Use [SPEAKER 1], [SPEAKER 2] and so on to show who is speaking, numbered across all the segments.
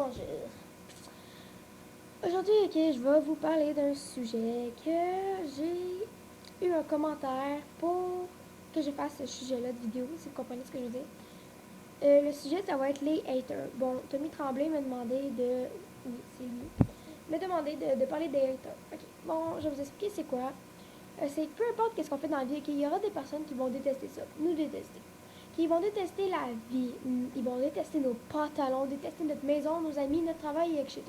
[SPEAKER 1] Bonjour. Aujourd'hui, je vais vous parler d'un sujet que j'ai eu un commentaire pour que je fasse ce sujet-là de vidéo, si vous comprenez ce que je veux dire. Le sujet, ça va être les haters. Bon, Tommy Tremblay m'a demandé de... Oui, c'est lui. M'a demandé de parler des haters. Ok, bon, je vais vous expliquer c'est quoi. C'est que peu importe qu'est-ce qu'on fait dans la vie, okay, il y aura des personnes qui vont détester ça, nous détester. Qui vont détester la vie, ils vont détester nos pantalons, détester notre maison, nos amis, notre travail, etc.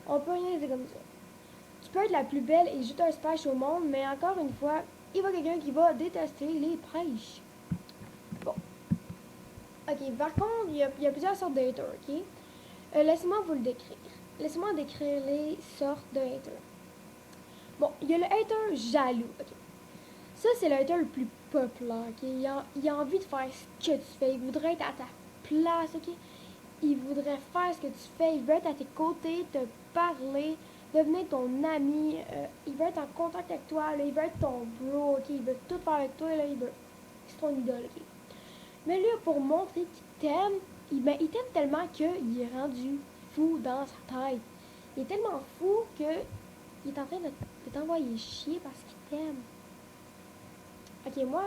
[SPEAKER 1] On peut rien dire comme ça. Tu peux être la plus belle et juste un splash au monde, mais encore une fois, il va quelqu'un qui va détester les prêches. Bon. Ok, par contre, il y a plusieurs sortes de haters, ok? Laissez-moi vous le décrire. Laissez-moi décrire les sortes de haters. Bon, il y a le hater jaloux, ok? Ça, c'est le hater le plus populaire, ok? Il a envie de faire ce que tu fais. Il voudrait être à ta place, ok? Il voudrait faire ce que tu fais. Il veut être à tes côtés, te parler, devenir ton ami. Il veut être en contact avec toi, là. Il veut être ton bro, ok? Il veut tout faire avec toi, là. C'est ton idole, ok? Mais lui, pour montrer qu'il t'aime, il t'aime tellement qu'il est rendu fou dans sa tête. Il est tellement fou que il est en train de t'envoyer chier parce qu'il t'aime. Ok, moi,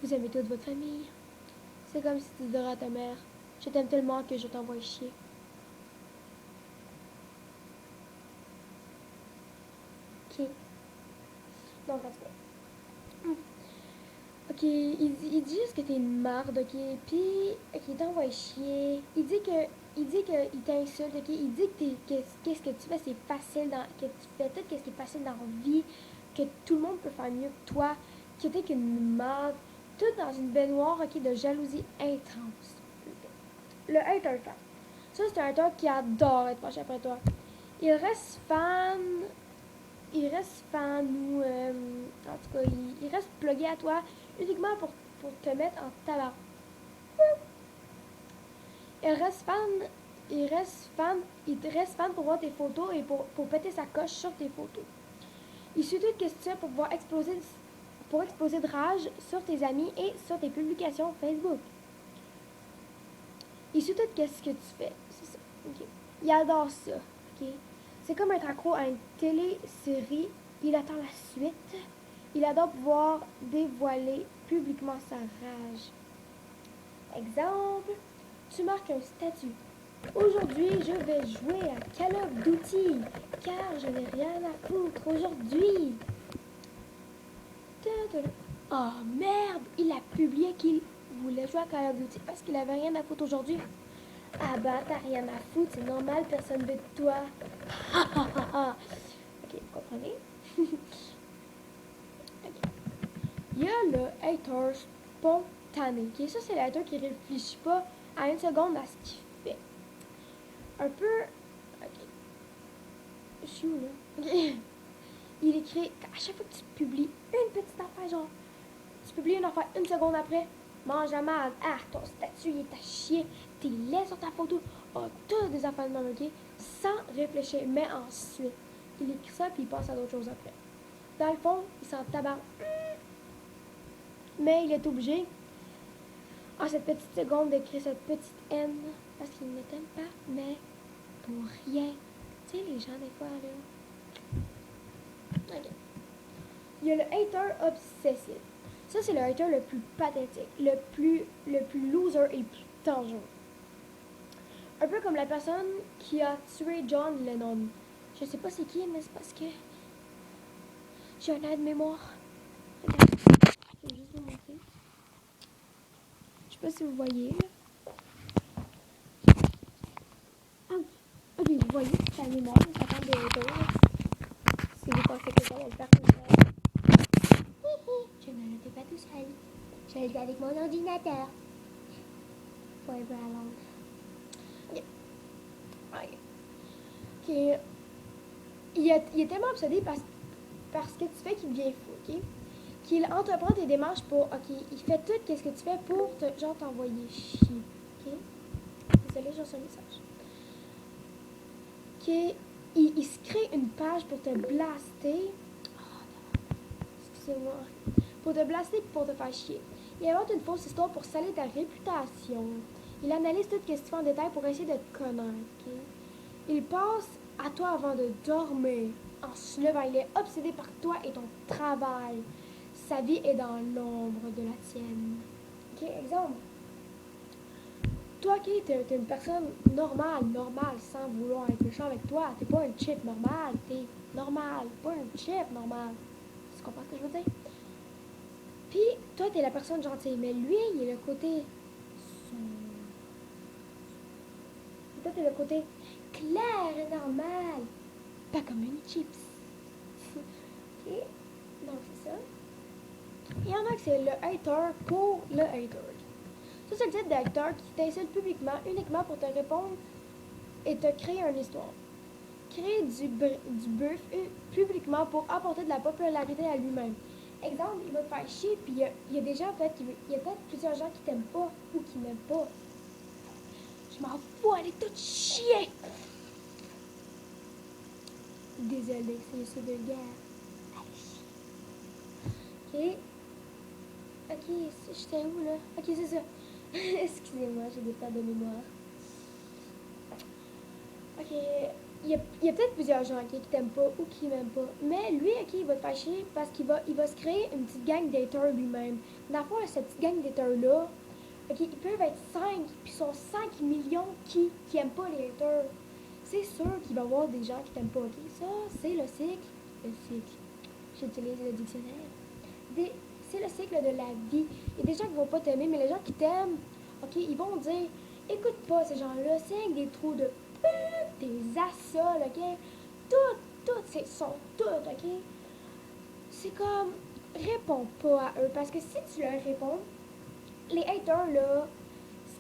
[SPEAKER 1] vous aimez toute votre famille. C'est comme si tu disais à ta mère, je t'aime tellement que je t'envoie chier. Ok. Donc, en tout cas. Ok, il dit juste que t'es une marde, ok? Puis, ok, il t'envoie chier. Il dit qu'il t'insulte, ok? Il dit que qu'est-ce que tu fais, c'est facile, que tu fais tout ce qui est facile dans la vie, que tout le monde peut faire mieux que toi, que t'es qu'une marde. Tout dans une baignoire, ok, de jalousie intense. Le hater fan. Ça, c'est un hater qui adore être proche après toi. Il reste fan. Il reste fan ou. En tout cas, il reste plugué à toi uniquement pour te mettre en tabac. Il reste fan. Il reste fan pour voir tes photos et pour péter sa coche sur tes photos. Il suit toute question pour pouvoir exploser de rage sur tes amis et sur tes publications Facebook. Il suit tout ce que tu fais. C'est ça. Okay. Il adore ça. Okay? C'est comme être accro à une télésérie. Il attend la suite. Il adore pouvoir dévoiler publiquement sa rage. Exemple, tu marques un statut. Aujourd'hui, je vais jouer à Call of Duty, car je n'ai rien à foutre aujourd'hui. Oh merde, il a publié qu'il voulait jouer à Call of Duty parce qu'il avait rien à foutre aujourd'hui. Ah bah, t'as rien à foutre, c'est normal, personne veut de toi. Ok, vous comprenez? Okay. Il y a le hater spontané. Okay? Ça, c'est le hater qui réfléchit pas à une seconde à ce qu'il fait. Un peu... Ok. Je suis où, là? Okay. Il écrit... À chaque fois que tu publies une petite affaire, genre... Tu publies une affaire une seconde après... Mange la merde. Ah, ton statut, il est à chier. T'es laid sur ta photo. Oh, toutes des affaires de même, ok? Sans réfléchir. Mais ensuite, il écrit ça puis il passe à d'autres choses après. Dans le fond, il s'en tabarre. Mais il est obligé, en cette petite seconde, d'écrire cette petite haine parce qu'il ne t'aime pas, mais pour rien. Tu sais, les gens, des fois, là. Ok. Il y a le hater obsessif. Ça, c'est le hater le plus pathétique, le plus loser et le plus dangereux. Un peu comme la personne qui a tué John Lennon. Je sais pas c'est qui, mais c'est parce que j'ai un aide-mémoire. Regarde, je vais juste vous montrer. Je sais pas si vous voyez. Ah oui, ok, vous voyez, c'est la mémoire, ça parle de haters. Si vous pensez que ça va le faire tout seul. Je ne le fais pas tout seul. Je le fais avec mon ordinateur. Forever alone. Ok. Ok. Il est tellement obsédé parce que tu fais qu'il devient fou, ok? Qu'il entreprend tes démarches pour, ok, il fait tout ce que tu fais pour genre t'envoyer chier, ok? Désolée, j'ai reçu un message. Ok, il se crée une page pour te blaster. Oh, excusez-moi. Pour te blaster et pour te faire chier. Il invente une fausse histoire pour salir ta réputation. Il analyse tout ce que tu fais en détail pour essayer de te connaître, ok? Il pense à toi avant de dormir. En se levant, il est obsédé par toi et ton travail. Sa vie est dans l'ombre de la tienne. Ok, exemple. Toi, ok, t'es une personne normale, sans vouloir être méchant avec toi. T'es pas un chip normal, t'es normal, pas un chip normal. Tu comprends ce que je veux dire? Puis, toi, t'es la personne gentille, mais lui, il est le côté... Toi, t'es le côté clair et normal. Pas comme une chips. Ok? Donc, c'est ça. Il y en a que c'est le hater pour le hater. Ça, c'est le type d'acteur qui t'insulte publiquement uniquement pour te répondre et te créer une histoire. Créer du bœuf publiquement pour apporter de la popularité à lui-même. Exemple, il va te faire chier, puis il y a des gens, peut-être, il y a peut-être plusieurs gens qui t'aiment pas ou qui m'aiment pas. Je m'en fous, elle est toute chier! Désolée, c'est de guerre. Allez, chier. Ok. Ok, j'étais où, là? Ok, c'est ça. Excusez-moi, j'ai des pertes de mémoire. Ok, il y a peut-être plusieurs gens qui t'aiment pas ou qui m'aiment pas. Mais lui, ok, il va te faire chier parce qu'il va se créer une petite gang d'haters lui-même. Dans le fond, cette petite gang d'haters-là, ok, ils peuvent être 5, puis ils sont 5 millions qui aiment pas les haters. C'est sûr qu'il va y avoir des gens qui t'aiment pas, ok? Ça, c'est le cycle. Le cycle. J'utilise le dictionnaire. C'est le cycle de la vie. Il y a des gens qui vont pas t'aimer, mais les gens qui t'aiment, ok, ils vont dire, écoute pas ces gens-là, c'est avec des trous de des assols, ok? Toutes sont toutes, ok? C'est comme, réponds pas à eux, parce que si tu leur réponds, les haters, là,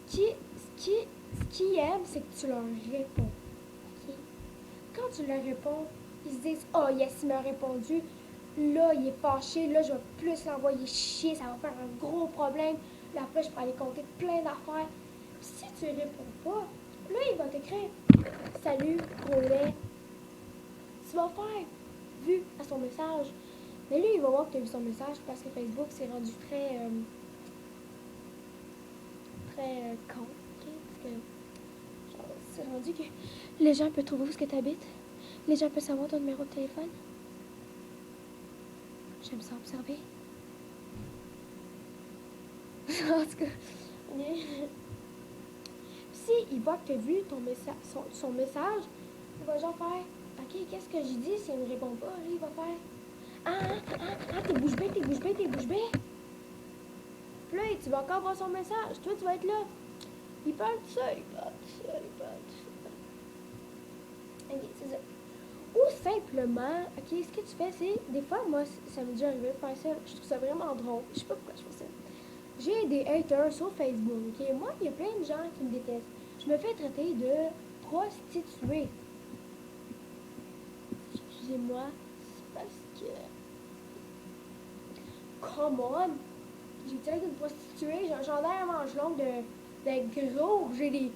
[SPEAKER 1] ce qu'ils aiment, c'est que tu leur réponds, ok? Quand tu leur réponds, ils se disent, oh yes, il m'a répondu, là, il est fâché, là, je vais plus l'envoyer chier, ça va faire un gros problème, là, après, je peux aller compter plein d'affaires. Si tu réponds pas, là, il va t'écrire, salut, gros lait. Tu vas faire vu à son message. Mais lui, il va voir que tu as vu son message parce que Facebook s'est rendu très con. Okay? Parce que genre, c'est rendu que les gens peuvent trouver où est-ce que tu habites. Les gens peuvent savoir ton numéro de téléphone. J'aime ça observer. En tout cas, si il voit que tu as vu son message, il va genre faire ok, qu'est-ce que je dis si il ne me répond pas? Là, il va faire t'es bouche bée. Puis là, tu vas encore voir son message. Toi, tu vas être là. Il parle de ça. Ok, c'est ça. Ou simplement, ok, ce que tu fais, c'est, des fois, moi, ça m'est déjà arrivé de faire ça. Je trouve ça vraiment drôle. Je sais pas pourquoi je fais ça. J'ai des haters sur Facebook, ok. Moi, il y a plein de gens qui me détestent. Je me fais traiter de prostituée. Excusez-moi, c'est parce que... Come on! J'ai tiré d'une prostituée, j'ai un chandail à manches longues de gros, j'ai des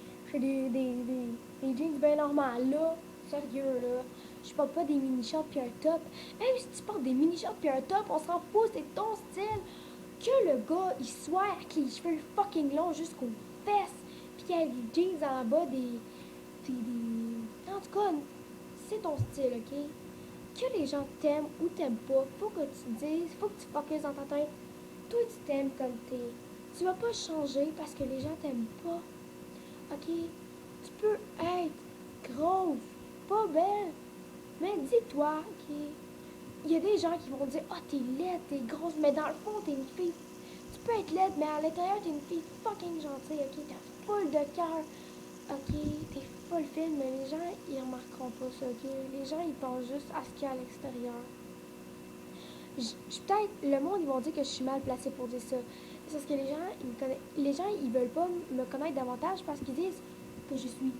[SPEAKER 1] jeans bien normales, là. Sérieux, là. Je porte pas des mini-shorts pis un top. Même si tu portes des mini-shorts pis un top, on s'en fout, c'est ton style. Que le gars, il soit avec les cheveux fucking longs jusqu'aux fesses, pis qu'il ait des jeans en bas, En tout cas, c'est ton style, ok? Que les gens t'aiment ou t'aiment pas, faut que tu dises, faut que tu focuses dans ta tête. Toi, tu t'aimes comme t'es. Tu vas pas changer parce que les gens t'aiment pas. Ok? Tu peux être grosse, pas belle, mais dis-toi, ok? Il y a des gens qui vont dire, oh, t'es laide, t'es grosse, mais dans le fond, t'es une fille. Tu peux être laide, mais à l'intérieur, t'es une fille fucking gentille, ok? T'as full de cœur, ok? T'es full fine, mais les gens, ils remarqueront pas ça, ok? Les gens, ils pensent juste à ce qu'il y a à l'extérieur. Peut-être, le monde, ils vont dire que je suis mal placée pour dire ça. C'est parce que les gens, ils veulent pas me connaître davantage parce qu'ils disent que je suis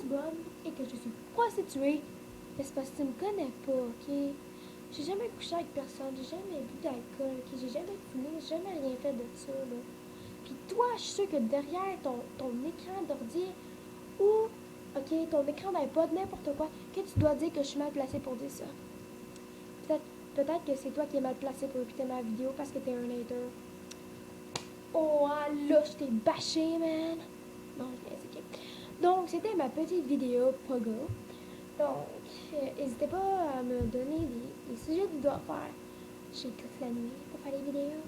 [SPEAKER 1] bonne et que je suis prostituée. Mais c'est parce que tu me connais pas, ok? J'ai jamais couché avec personne, j'ai jamais bu d'alcool, ok? J'ai jamais fumé, j'ai jamais rien fait de ça, là. Puis toi, je suis sûre que derrière ton écran d'ordi ou, ok, ton écran d'iPod, n'importe quoi, que tu dois dire que je suis mal placée pour dire ça. Peut-être que c'est toi qui es mal placé pour écouter ma vidéo parce que t'es un hater. Oh, là, je t'ai bâché, man. Non, je laisse, ok. Donc, c'était ma petite vidéo Pogo. Donc, n'hésitez pas à me donner des sujets de vidéos à faire. J'ai toute la nuit pour faire les vidéos.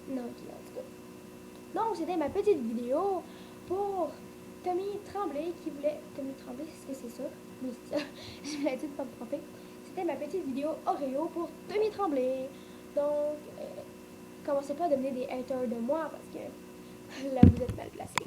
[SPEAKER 1] Non, ok, en tout cas. Donc, c'était ma petite vidéo pour Tommy Tremblay qui voulait... Tommy Tremblay, est-ce que c'est ça? Oui, c'est ça. Je voulais dire de pas me tromper. C'était ma petite vidéo Oreo pour Tommy Tremblay. Donc, commencez pas à devenir des haters de moi parce que là, vous êtes mal placés.